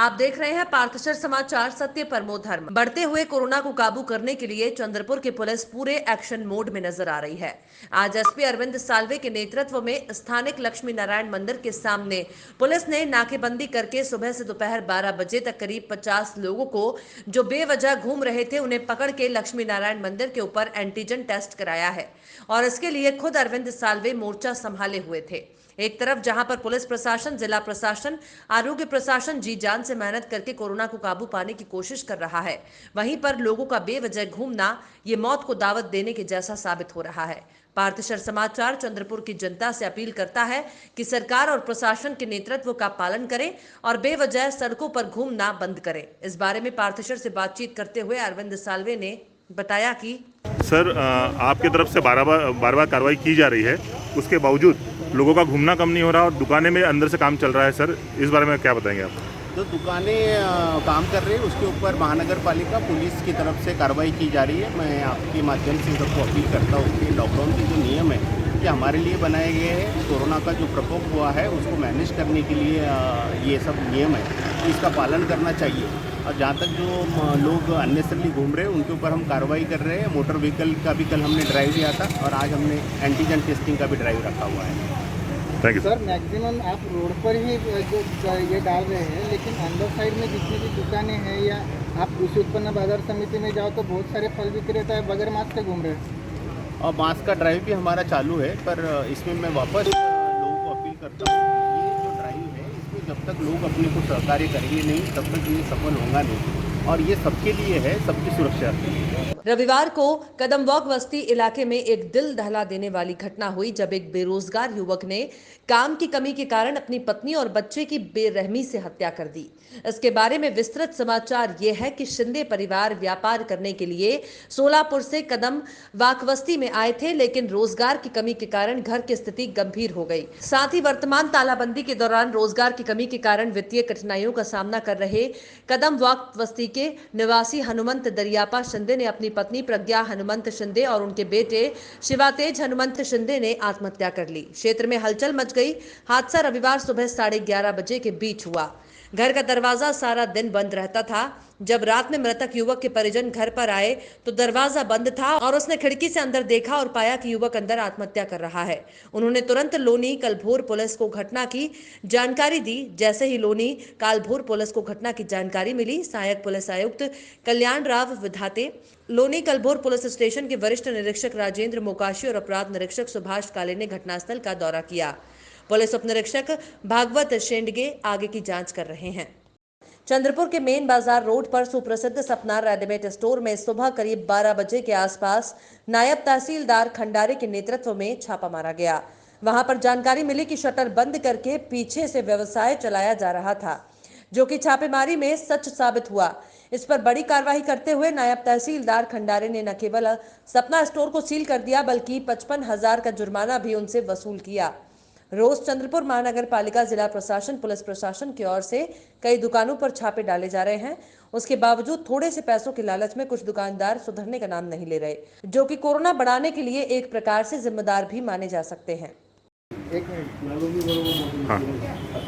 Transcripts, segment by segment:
आप देख रहे हैं पार्थशर समाचार, सत्य परमो धर्म। बढ़ते हुए कोरोना को काबू करने के लिए चंद्रपुर की पुलिस पूरे एक्शन मोड में नजर आ रही है। आज एसपी अरविंद साल्वे के नेतृत्व में स्थानिक लक्ष्मी नारायण मंदिर के सामने पुलिस ने नाकेबंदी करके सुबह से दोपहर 12 बजे तक करीब 50 लोगों को जो बेवजह घूम रहे थे उन्हें पकड़ के लक्ष्मी नारायण मंदिर के ऊपर एंटीजन टेस्ट कराया है और इसके लिए खुद अरविंद साल्वे मोर्चा संभाले हुए थे। एक तरफ जहां पर पुलिस प्रशासन, जिला प्रशासन, आरोग्य प्रशासन जी जान से मेहनत करके कोरोना को काबू पाने की कोशिश कर रहा है, वहीं पर लोगों का बेवजह घूमना ये मौत को दावत देने के जैसा साबित हो रहा है। पार्थशर समाचार चंद्रपुर की जनता से अपील करता है कि सरकार और प्रशासन के नेतृत्व का पालन करें और बेवजह सड़कों पर घूमना बंद करें। इस बारे में पार्थशर से बातचीत करते हुए अरविंद साल्वे ने बताया कि सर, आपकी तरफ से बार बार कार्रवाई की जा रही है, उसके बावजूद लोगों का घूमना कम नहीं हो रहा और दुकानें में अंदर से काम चल रहा है। सर, इस बारे में क्या बताएंगे आप? जो दुकानें काम कर रही है उसके ऊपर महानगर पालिका पुलिस की तरफ से कार्रवाई की जा रही है। मैं आपके माध्यम से सबको अपील करता हूँ कि लॉकडाउन के जो नियम है ये हमारे लिए बनाए गए हैं। कोरोना का जो प्रकोप हुआ है उसको मैनेज करने के लिए ये सब नियम है, इसका पालन करना चाहिए। और जहाँ तक जो लोग अननेसरली घूम रहे हैं उनके ऊपर हम कार्रवाई कर रहे हैं। मोटर व्हीकल का भी कल हमने ड्राइव लिया था और आज हमने एंटीजन टेस्टिंग का भी ड्राइव रखा हुआ है। Thank you sir. मैक्सिमम आप रोड पर ही जो ये डाल रहे हैं, लेकिन अंदर साइड में जितनी भी दुकानें हैं या आप कृषि उत्पन्न बाजार समिति में जाओ तो बहुत सारे फल विक्रेता है बगैर मास्क के घूम रहे हैं। और मास्क का ड्राइव भी हमारा चालू है, पर इसमें मैं वापस लोगों को अपील करता हूँ ये जो ड्राइव है इसमें जब तक लोग अपने को सहकार्य करेंगे नहीं तब तक ये सफल होगा नहीं, और ये सबके लिए है, सबकी सुरक्षा के लिए। रविवार को कदमवाग बस्ती इलाके में एक दिल दहला देने वाली घटना हुई जब एक बेरोजगार युवक ने काम की कमी के कारण अपनी पत्नी और बच्चे की बेरहमी से हत्या कर दी। इसके बारे में विस्तृत समाचार ये है कि शिंदे परिवार व्यापार करने के लिए सोलापुर से कदम वाकवस्ती में आए थे, लेकिन रोजगार की कमी के कारण घर की स्थिति गंभीर हो गई। साथ ही वर्तमान तालाबंदी के दौरान रोजगार की कमी के कारण वित्तीय कठिनाइयों का सामना कर रहे कदम वाकवस्ती के निवासी हनुमंत दरियापा शिंदे ने अपनी पत्नी प्रज्ञा हनुमंत शिंदे और उनके बेटे शिवातेज हनुमंत शिंदे ने आत्महत्या कर ली। क्षेत्र में हलचल मच गई। हादसा रविवार सुबह 11:30 बजे के बीच हुआ। घर का दरवाजा सारा दिन बंद रहता था। जब रात में मृतक युवक के परिजन घर पर आए तो दरवाजा बंद था और उसने खिड़की से अंदर देखा और पाया कि युवक अंदर आत्महत्या कर रहा है। उन्होंने तुरंत लोनी कलभोर पुलिस को घटना की जानकारी दी। जैसे ही लोनी कालभोर पुलिस को घटना की जानकारी मिली, सहायक पुलिस आयुक्त कल्याण राव विधाते, लोनी कलभोर पुलिस स्टेशन के वरिष्ठ निरीक्षक राजेंद्र मोकाशी और अपराध निरीक्षक सुभाष काले ने घटनास्थल का दौरा किया। पुलिस उप निरीक्षक भागवत शेंडगे आगे की जांच कर रहे हैं। चंद्रपुर के मेन बाजार रोड पर सुप्रसिद्ध सपना रेडीमेड स्टोर में सुबह करीब 12 बजे के आसपास नायब तहसीलदार खंडारे के नेतृत्व में छापा मारा गया। वहां पर जानकारी मिली कि शटर बंद करके पीछे से व्यवसाय चलाया जा रहा था, जो कि छापेमारी में सच साबित हुआ। इस पर बड़ी कार्रवाई करते हुए नायब तहसीलदार खंडारे ने न केवल सपना स्टोर को सील कर दिया बल्कि 55,000 का जुर्माना भी उनसे वसूल किया। रोज चंद्रपुर महानगर पालिका, जिला प्रशासन, पुलिस प्रशासन की ओर से कई दुकानों पर छापे डाले जा रहे हैं। उसके बावजूद थोड़े से पैसों के लालच में कुछ दुकानदार सुधरने का नाम नहीं ले रहे, जो कि कोरोना बढ़ाने के लिए एक प्रकार से जिम्मेदार भी माने जा सकते हैं। एक मिनिट। हां,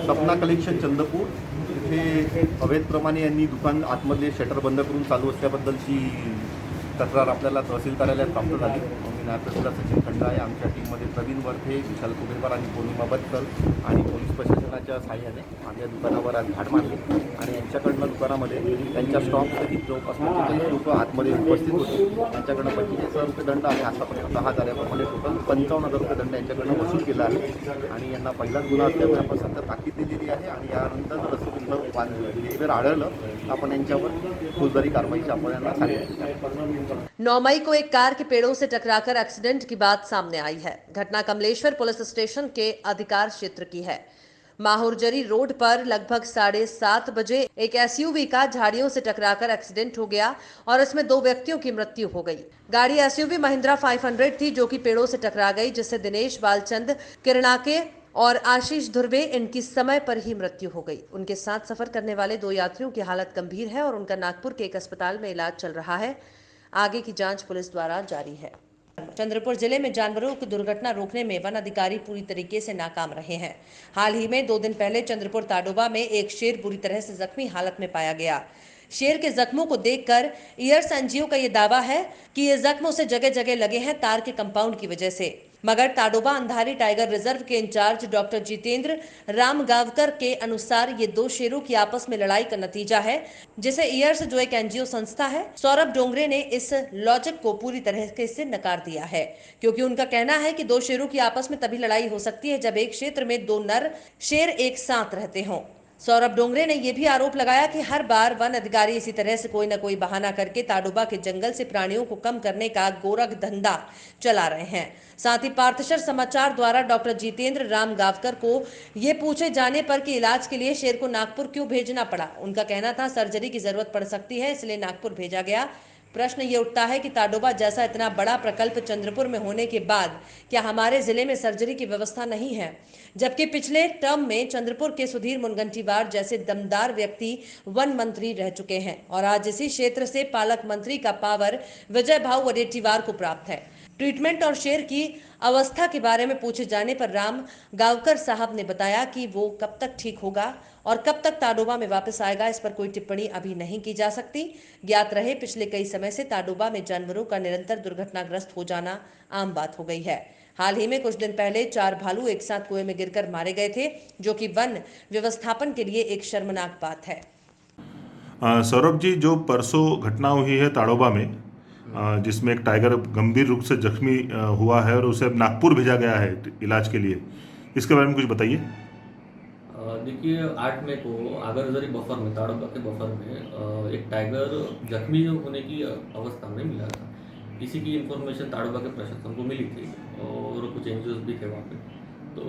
सपना कलेक्शन चंद्रपूर इथे अवैधप्रमाणे यांनी दुकान आतमधले शटर बंद करून चालू असल्याबद्दलची तक्रार आपल्याला तहसील कार्यालयात प्राप्त झाली। मी नायब तहसीलदार सचिन खंडा आहे, आमच्या टीममध्ये प्रवीण वरथे, विशाल कुबेरकर आणि पौर्णिमा बत्कल आणि पोलीस प्रशासनाच्या सहाय्याने माझ्या दुकानावर आज धाड मारली आणि यांच्याकडनं दुकानामध्ये त्यांच्या स्टॉकसाठी जवळपास 45 लोक आतमध्ये उपस्थित होते। त्यांच्याकडनं 45,000 रुपये दंड आणि आतापर्यंत 10 झाल्याप्रमाणे टोटल 55,000 रुपये दंड यांच्याकडनं वसूल केला आहे आणि यांना पहिलाच गुन्हा असल्यामुळे आपण सध्या ताकीद दिलेली आहे आणि यानंतर जर असं बिहेवियर आढळलं तर आपण यांच्यावर फौजदारी कारवाईची आपण यांना सांगितली। 9 मई को एक कार के पेड़ों से टकराकर एक्सीडेंट की बात सामने आई है। घटना कमलेश्वर पुलिस स्टेशन के अधिकार क्षेत्र की है। माहुरजरी रोड पर लगभग 7:30 बजे एक एसयूवी का झाड़ियों से टकराकर एक्सीडेंट हो गया और इसमें 2 व्यक्तियों की मृत्यु हो गई। गाड़ी एसयूवी महिंद्रा 500 थी, जो कि पेड़ों से टकरा गई, जिससे दिनेश बालचंद किरणाके और आशीष धुर्वे इनकी समय पर ही मृत्यु हो गई। उनके साथ सफर करने वाले 2 यात्रियों की हालत गंभीर है और उनका नागपुर के एक अस्पताल में इलाज चल रहा है। आगे की जांच पुलिस द्वारा जारी है। चंद्रपुर जिले में जानवरों की दुर्घटना रोकने में वन अधिकारी पूरी तरीके से नाकाम रहे हैं। हाल ही में 2 दिन पहले चंद्रपुर ताडोबा में एक शेर बुरी तरह से जख्मी हालत में पाया गया। शेर के जख्मों को देखकर ईयर्स एनजीओ का यह दावा है कि ये जख्म उसे जगह जगह लगे हैं तार के कंपाउंड की वजह से। मगर ताडोबा अंधारी टाइगर रिजर्व के इंचार्ज डॉक्टर जितेंद्र रामगावकर के अनुसार ये 2 शेरों की आपस में लड़ाई का नतीजा है, जिसे ईयर्स जो एक एनजीओ संस्था है, सौरभ डोंगरे ने इस लॉजिक को पूरी तरह से नकार दिया है, क्योंकि उनका कहना है कि 2 शेरों की आपस में तभी लड़ाई हो सकती है जब एक क्षेत्र में 2 नर शेर एक साथ रहते हों। सौरभ डोंगरे ने यह भी आरोप लगाया कि हर बार वन अधिकारी इसी तरह से कोई न कोई बहाना करके ताडोबा के जंगल से प्राणियों को कम करने का गोरख धंधा चला रहे हैं। साथ ही पार्थशर समाचार द्वारा डॉक्टर जितेंद्र रामगावकर को ये पूछे जाने पर कि इलाज के लिए शेर को नागपुर क्यों भेजना पड़ा, उनका कहना था सर्जरी की जरूरत पड़ सकती है इसलिए नागपुर भेजा गया। प्रश्न ये उठता है कि ताडोबा जैसा इतना बड़ा प्रकल्प चंद्रपुर में होने के बाद क्या हमारे जिले में सर्जरी की व्यवस्था नहीं है, जबकि पिछले टर्म में चंद्रपुर के सुधीर मुनगंटीवार जैसे दमदार व्यक्ति वन मंत्री रह चुके हैं और आज इसी क्षेत्र से पालक मंत्री का पावर विजय भाऊ वडेट्टीवार को प्राप्त है। ट्रीटमेंट और शेर की अवस्था के बारे में पूछे जाने पर राम गावकर साहब ने बताया कि वो कब तक ठीक होगा और कब तक ताडोबा में वापस आएगा, इस पर कोई टिप्पणी अभी नहीं की जा सकती। ज्ञात रहे पिछले कई समय से ताडोबा में जानवरों का निरंतर दुर्घटनाग्रस्त हो जाना आम बात हो गई है। हाल ही में कुछ दिन पहले 4 भालू एक साथ कुएं में गिरकर मारे गए थे, जो कि वन व्यवस्थापन के लिए एक शर्मनाक बात है। सौरभ जी, जो परसों घटना हुई है ताडोबा में, जिसमें एक टाइगर गंभीर रूप से जख्मी हुआ है और उसे अब नागपुर भेजा गया है इलाज के लिए, इसके बारे में कुछ बताइए। देखिए 8 मई को आगरजरी बफर में, ताडोबा के बफर में एक टाइगर जख्मी होने की अवस्था में मिला था। इसी की इन्फॉर्मेशन ताडोबा के प्रशासन को मिली थी और कुछ एनजीओज भी थे वहाँ पे। तो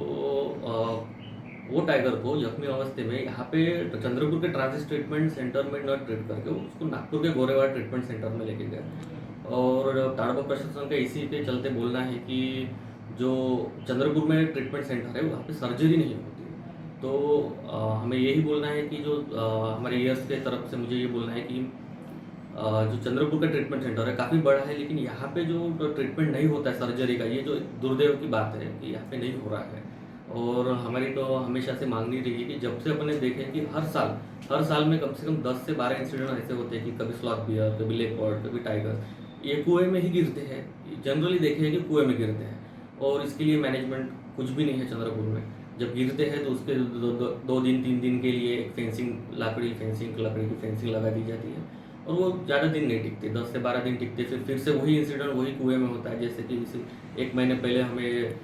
वो टाइगर को जख्मी अवस्थे में यहाँ पे चंद्रपुर के ट्रांजिट ट्रीटमेंट सेंटर में न ट्रीट करके उसको नागपुर के गोरेवाड़ा ट्रीटमेंट सेंटर में लेके गए और ताडोबा प्रशासन का इसी के चलते बोलना है कि जो चंद्रपुर में ट्रीटमेंट सेंटर है वहाँ पे सर्जरी नहीं होती। तो हमें यही बोलना है कि जो हमारे ईयर्स के तरफ से मुझे ये बोलना है कि जो चंद्रपुर का ट्रीटमेंट सेंटर है काफ़ी बड़ा है, लेकिन यहाँ पे जो ट्रीटमेंट नहीं होता है सर्जरी का, ये जो दुर्दैव की बात है कि यहाँ पे नहीं हो रहा है। और हमारी तो हमेशा से मांगनी रही है कि जब से अपने देखें कि हर साल में कम से कम 10 से 12 इंसिडेंट ऐसे होते हैं कि कभी स्लॉथ बियर, कभी लेपर्ड, कभी टाइगर, ये कुएं में ही गिरते हैं। जनरली देखे हैं कि कुएं में गिरते हैं और इसके लिए मैनेजमेंट कुछ भी नहीं है चंद्रपुर में। जब गिरते हैं तो उसके 2 दिन 3 दिन के लिए एक फेंसिंग, लकड़ी की फेंसिंग लगा दी जाती है और वो ज़्यादा दिन नहीं टिकते, 10 से 12 दिन टिकते। फिर से वही इंसिडेंट वही कुएं में होता है, जैसे कि 1 महीने पहले हमें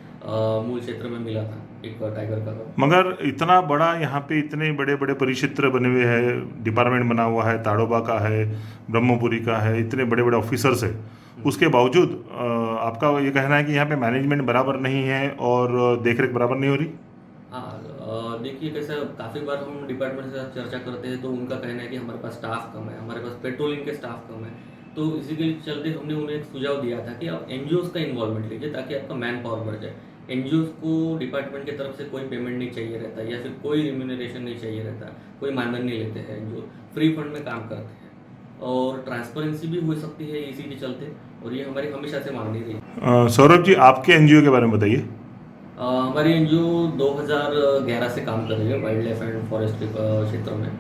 मूल क्षेत्र में मिला था एक टाइगर का। मगर इतना बड़ा यहाँ पे इतने बड़े बड़े परिक्षेत्र बने हुए हैं, डिपार्टमेंट बना हुआ है, ताडोबा का है, ब्रह्मपुरी का है, इतने बड़े बड़े ऑफिसर्स है, उसके बावजूद आपका ये कहना है कि यहाँ पे मैनेजमेंट बराबर नहीं है और देखरेख बराबर नहीं हो रही। हाँ, देखिए कैसा, काफ़ी बार हम डिपार्टमेंट से चर्चा करते हैं तो उनका कहना है कि हमारे पास स्टाफ कम है, हमारे पास पेट्रोलिंग के स्टाफ कम है। तो इसी के चलते हमने उन्हें एक सुझाव दिया था कि आप एनजीओज का इन्वॉल्वमेंट लीजिए ताकि आपका मैन पावर बढ़ जाए। एनजीओज को डिपार्टमेंट की तरफ से कोई पेमेंट नहीं चाहिए रहता या फिर कोई रिम्यूनरेशन नहीं चाहिए रहता, कोई मानधन नहीं लेते हैं, एनजीओ फ्री फंड में काम करते हैं और ट्रांसपेरेंसी भी हो सकती है इसी के चलते, और ये हमारी हमेशा से मांगनी रही। सौरभ जी, आपके एनजीओ के बारे में बताइए। हमारी एनजीओ 2011 से काम कर रही है वाइल्ड लाइफ एंड फॉरेस्ट्री क्षेत्र में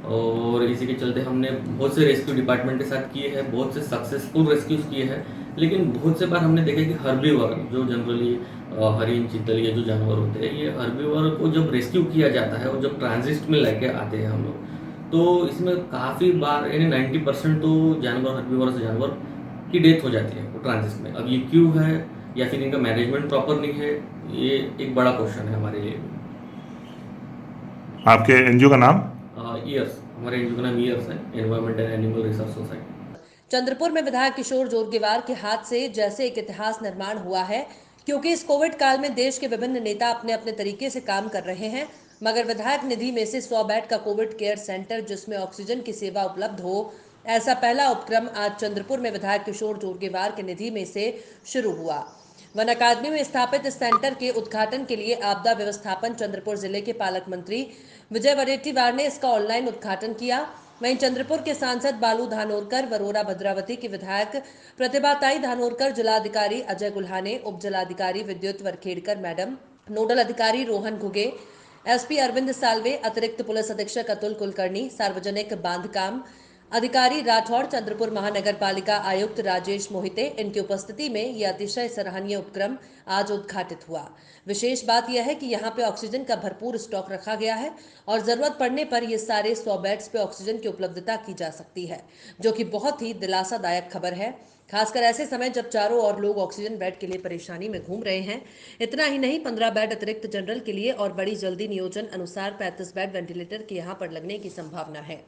और इसी के चलते हमने बहुत से रेस्क्यू डिपार्टमेंट के साथ किए हैं, बहुत से सक्सेसफुल रेस्क्यूज किए हैं। लेकिन बहुत से बार हमने देखा कि हर्बीवर जो जनरली हरिन, चीतल, ये जो जानवर होते हैं, ये हर्बीवर को जब रेस्क्यू किया जाता है और जब ट्रांजिट में लेके आते हैं हम लोग, तो इसमें काफ़ी बार यानी 90% तो जानवर, हर्बीवर से जानवर की डेथ हो जाती है वो ट्रांजिट में। अब ये क्यों है या फिर इनका मैनेजमेंट प्रॉपर नहीं है, ये एक बड़ा क्वेश्चन है हमारे लिए। आपके एनजीओ का नाम? ईयर्स, हमारे एनजीओ का नाम ईयर्स है, environment and animal research society. Chandrapur में विधायक किशोर जोरगेवार के हाथ से जैसे एक इतिहास निर्माण हुआ है, क्योंकि इस कोविड काल में देश के विभिन्न नेता अपने अपने तरीके से काम कर रहे हैं, मगर विधायक निधि में से 100 बेड का कोविड केयर सेंटर जिसमें ऑक्सीजन की सेवा उपलब्ध हो, ऐसा पहला उपक्रम आज चंद्रपुर में विधायक किशोर जोरगेवार के निधि में से शुरू हुआ। वन अकादमी में स्थापित इस सेंटर के उद्घाटन के लिए आपदा व्यवस्थापन चंद्रपुर जिले के पालक मंत्री विजय वडेट्टीवार ने इसका ऑनलाइन उद्घाटन किया। वहीं चंद्रपुर के सांसद बालू धानोरकर, वरोरा भद्रावती की विधायक प्रतिभाताई धानोरकर, जिलाधिकारी अजय गुल्हाने, उप जिलाधिकारी विद्युत वरखेड़कर मैडम, नोडल अधिकारी रोहन घुगे, एसपी अरविंद साल्वे, अतिरिक्त पुलिस अधीक्षक अतुल कुलकर्णी, सार्वजनिक बांधकाम अधिकारी राठौड़, चंद्रपुर महानगर पालिका आयुक्त राजेश मोहिते, इनकी उपस्थिति में यह अतिशय सराहनीय उपक्रम आज उद्घाटित हुआ। विशेष बात यह है कि यहाँ पे ऑक्सीजन का भरपूर स्टॉक रखा गया है और जरूरत पड़ने पर ये सारे 100 बेड्स पे ऑक्सीजन की उपलब्धता की जा सकती है, जो कि बहुत ही दिलासादायक खबर है, खासकर ऐसे समय जब चारों ओर लोग ऑक्सीजन बेड के लिए परेशानी में घूम रहे हैं। इतना ही नहीं, 15 बेड अतिरिक्त जनरल के लिए और बड़ी जल्दी नियोजन अनुसार 35 बेड वेंटिलेटर के यहाँ पर लगने की संभावना है।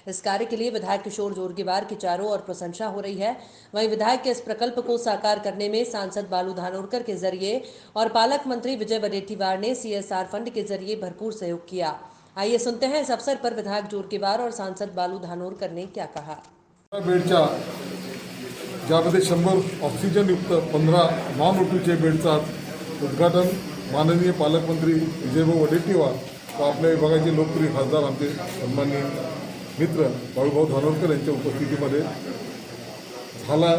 इस कार्य के लिए विधायक किशोर जोरगेवार की चारों ओर प्रशंसा हो रही है। वहीं विधायक के इस प्रकल्प को साकार करने में सांसद बालू धानोरकर के जरिए और पालक मंत्री विजय वडेट्टीवार ने CSR फंड के जरिए भरपूर सहयोग किया। आइए सुनते हैं इस अवसर पर विधायक जोरगेवार और सांसद बालू धानोरकर ने क्या कहा। बेडच्या ज्यामध्ये 100 ऑक्सिजनयुक्त 15 नॉन ओटीचे बेडचा उद्घाटन माननीय पालकमंत्री विजयभाऊ वडेट्टीवार व आपल्या विभागाचे लोकप्रिय खासदार आमचे सन्माननीय मित्र बाळूभाऊ धानोरकर यांच्या उपस्थितीमध्ये झाला।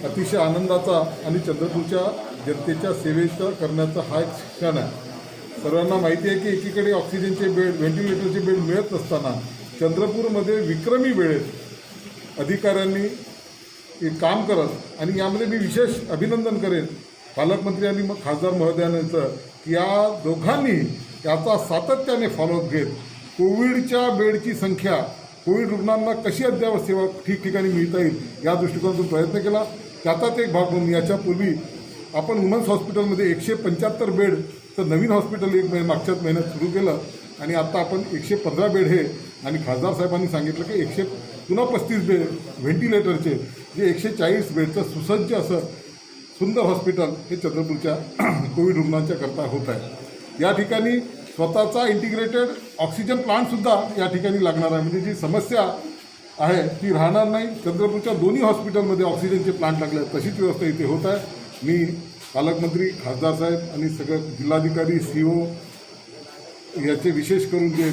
अतिशय आनंदाचा आणि चंद्रपूरच्या जनतेच्या सेवेचा करण्याचा हा एक क्षण आहे। सर्वांना माहिती आहे की एकीकडे ऑक्सिजनचे बेड, व्हेंटिलेटरचे बेड मिळत नसताना चंद्रपूरमध्ये विक्रमी वेळेत अधिकाऱ्यांनी काम करत आणि यामध्ये मी विशेष अभिनंदन करेन पालकमंत्री आणि मग खासदार महोदयांचं की या दोघांनी याचा सातत्याने फॉलोअप घेत कोविडच्या बेडची संख्या, कोविड रुग्णांना कशी अद्ययावत सेवा ठिकठिकाणी मिळता येईल या दृष्टिकोनातून प्रयत्न केला। त्याचाच एक भाग म्हणून याच्यापूर्वी आपण वुमन्स हॉस्पिटलमध्ये 175 बेड तर नवीन हॉस्पिटल मागच्याच महिन्यात सुरू केलं आणि आता आपण 115 बेड हे आणि खासदार साहेबांनी सांगितलं की 135 बेड व्हेंटिलेटरचे जे 140 बेडचं सुसज्ज असं सुंदर हॉस्पिटल हे चंद्रपूरच्या कोविड रुग्णांच्या करता होत आहे। या ठिकाणी स्वतःचा इंटिग्रेटेड ऑक्सिजन प्लांटसुद्धा या ठिकाणी लागणार आहे, म्हणजे जी समस्या आहे ती राहणार नाही। चंद्रपूरच्या दोन्ही हॉस्पिटलमध्ये ऑक्सिजनचे प्लांट लागले तशीच व्यवस्था इथे होत आहे। मी पालकमंत्री, खासदार साहेब आणि सगळे जिल्हाधिकारी, CO याचे विशेष करून जे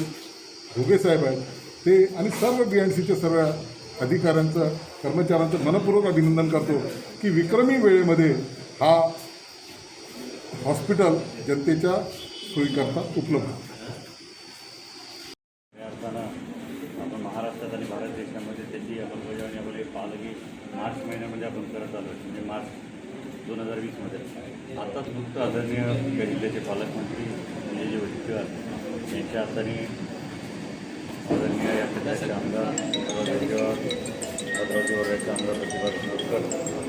घुगे साहेब आहेत ते आणि सर्व BNCच्या सर्व अधिकाऱ्यांचं, कर्मचाऱ्यांचं मनपूर्वक अभिनंदन करतो की विक्रमी वेळेमध्ये हा हॉस्पिटल जनतेच्या सोयीकरता उपलब्ध असताना आपण महाराष्ट्रात आणि भारत देशामध्ये त्याची अंमलबजावणी आपण पालकी मार्च महिन्यामध्ये आपण करत आलो, म्हणजे मार्च 2020मध्ये। आताच नुकतं आदरणीय जिल्ह्याचे पालकमंत्री विजय वडेट्टीवार यांच्या हाताने आदरणीय या क्षेत्राचे आमदार भद्रावतीवरचे आमदार प्रतिभा धानोरकर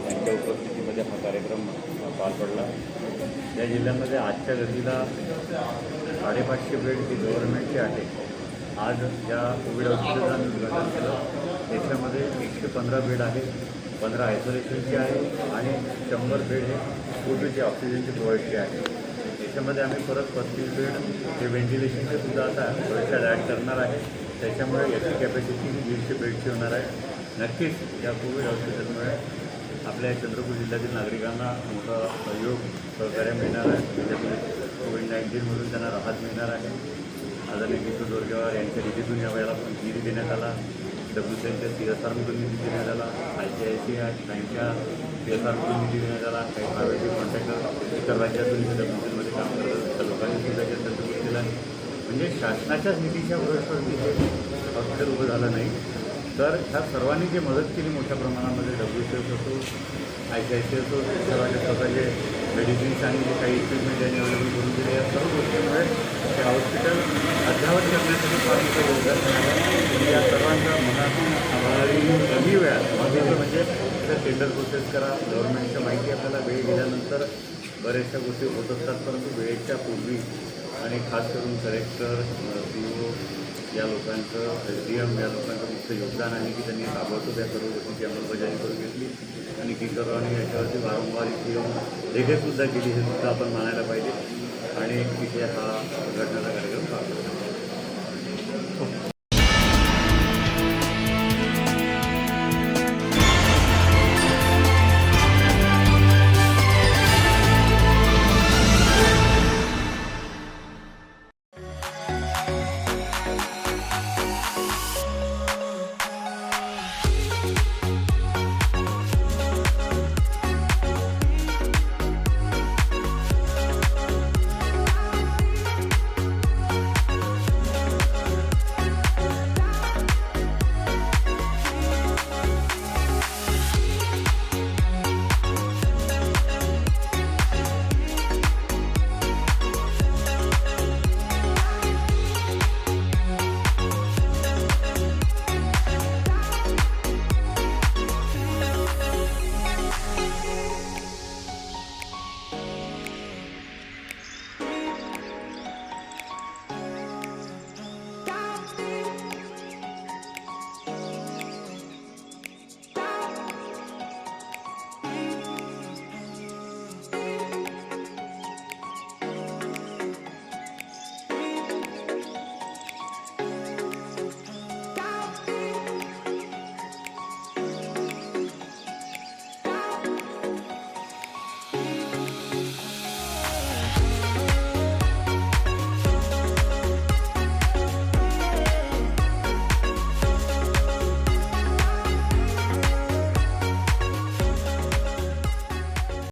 यांच्या उपस्थितीमध्ये हा कार्यक्रम पार पडला। या जिल्ह्यामध्ये आजच्या घडीला 550 बेड ही गव्हर्नमेंटचे आहे। आज या कोविड हॉस्पिटलचं आम्ही उद्घाटन केलं। त्याच्यामध्ये 115 बेड आहे, 15 आयसोलेशनचे आहे आणि 100 बेड हे कोविडचे ऑक्सिजनचे प्रोव्हाइडचे आहे। त्याच्यामध्ये आम्ही परत 35 बेड हे व्हेंटिलेशनचे सुद्धा आता भविष्यात ॲड करणार आहे। त्याच्यामुळे याची कॅपॅसिटी 150 बेडची होणार आहे। नक्कीच या कोविड हॉस्पिटलमुळे आपल्या चंद्रपूर जिल्ह्यातील नागरिकांना मोठा सहयोग, सहकार्य मिळणार आहे। त्याच्यामुळे कोविड-19मधून त्यांना राहत मिळणार आहे। आदरणीय किशोर जोरगेवार यांच्या निधीतून यावेळेला निधी देण्यात आला, WCLच्या CSRमधून निधी देण्यात आला, ICICI बँकच्या CSRमधून निधी देण्यात आला, काही प्रायव्हेट कॉन्ट्रॅक्टर इतर राज्यातून WCLमध्ये काम करतात त्या लोकांनी सुद्धा चंद्रपूर केला आहे। म्हणजे शासनाच्याच निधीच्या व्यवस्थेवरती हे हॉस्पिटल उभं झालं नाही, तर ह्या सर्वांनी जे मदत केली मोठ्या प्रमाणामध्ये, WCL असो, ICICI असो, सर्वांचे स्वतःचे मेडिसिन्स आणि जे काही इक्विपमेंट यांनी अवेलेबल करून दिले, या सर्व गोष्टींमुळे हे हॉस्पिटल अद्यावत करण्यासाठी फार मोठं योगदान मिळालं। या सर्वांचा मनातून आभारी कमी वेळात महत्त्वाचं म्हणजे तर टेंडर प्रोसेस करा। गव्हर्नमेंटच्या माहिती आपल्याला वेळ गेल्यानंतर बऱ्याचशा गोष्टी होत असतात, परंतु वेळेच्या पूर्वी आणि खास करून कलेक्टर, CO या लोकांचं, SDM या लोकांचं मुख्य योगदान आहे की त्यांनी ताबडतोब या सर्व गोष्टींची अंमलबजावणी करून घेतली आणि किशोरांनी याच्यावरती वारंवार इथे येऊन देखरेखसुद्धा केली, हे सुद्धा आपण मानायला पाहिजे आणि इथे हा उद्घाटनाचा कार्यक्रम पार पडला।